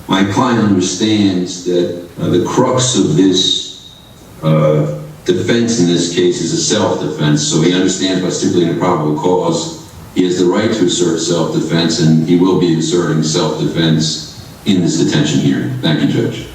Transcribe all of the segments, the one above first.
My client understands that the crux of this defense in this case is a self-defense, so he understands by stipulating a probable cause, he has the right to assert self-defense, and he will be asserting self-defense in this detention hearing. Thank you, Judge.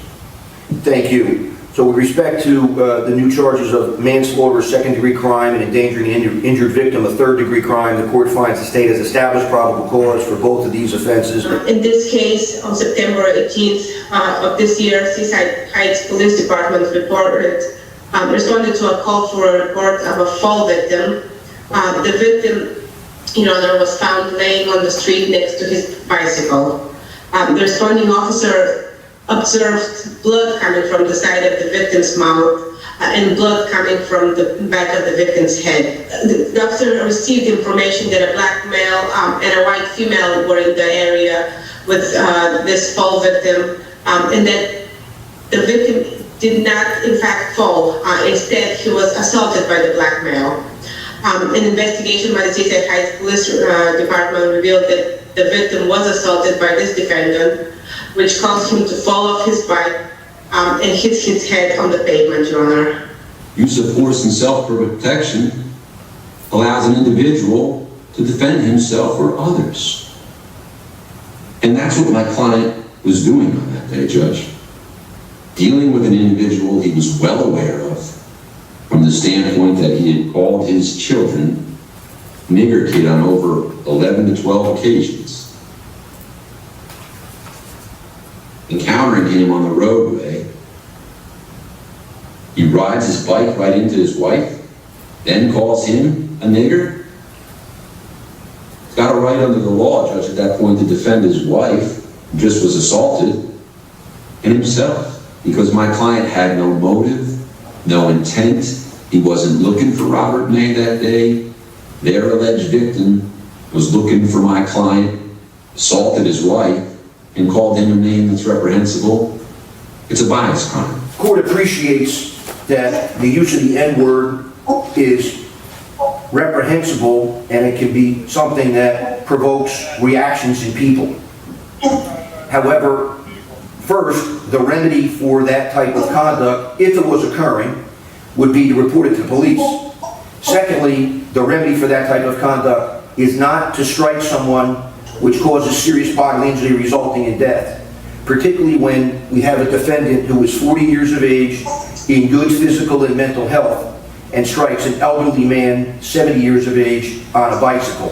Thank you. So with respect to the new charges of manslaughter, second-degree crime, and endangering an injured victim, a third-degree crime, the court finds the state has established probable cause for both of these offenses. In this case, on September 18th of this year, Seaside Heights Police Department responded to a call for a report of a fall victim. The victim, Your Honor, was found laying on the street next to his bicycle. The responding officer observed blood coming from the side of the victim's mouth and blood coming from the back of the victim's head. The officer received information that a black male and a white female were in the area with this fall victim, and that the victim did not in fact fall. Instead, he was assaulted by the black male. An investigation by the Seaside Heights Police Department revealed that the victim was assaulted by this defendant, which caused him to fall off his bike and hit his head on the pavement, Your Honor. Use of force in self-protection allows an individual to defend himself or others. And that's what my client was doing on that day, Judge. Dealing with an individual he was well aware of, from the standpoint that he had called his children nigger kid on over 11 to 12 occasions. Encountering him on the roadway, he rides his bike right into his wife, then calls him a nigger. He's got a right under the law, Judge, at that point to defend his wife, who just was assaulted, and himself, because my client had no motive, no intent. He wasn't looking for Robert May that day. Their alleged victim was looking for my client, assaulted his wife, and called him a name that's reprehensible. It's a bias crime. The court appreciates that the use of the N-word is reprehensible and it can be something that provokes reactions in people. However, first, the remedy for that type of conduct, if it was occurring, would be to report it to the police. Secondly, the remedy for that type of conduct is not to strike someone which causes serious bodily injury resulting in death, particularly when we have a defendant who is 40 years of age, in good physical and mental health, and strikes an elderly man, 70 years of age, on a bicycle.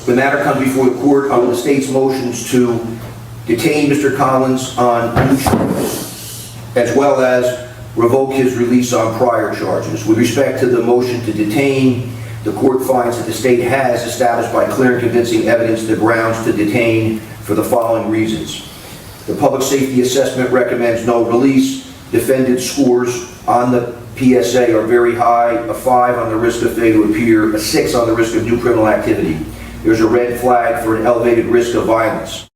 The matter comes before the court on the state's motions to detain Mr. Collins on new charges, as well as revoke his release on prior charges. With respect to the motion to detain, the court finds that the state has established by clear and convincing evidence the grounds to detain for the following reasons. The public safety assessment recommends no release. Defendant scores on the PSA are very high, a 5 on the risk of failure to appear, a 6 on the risk of new criminal activity. There's a red flag for an elevated risk of violence.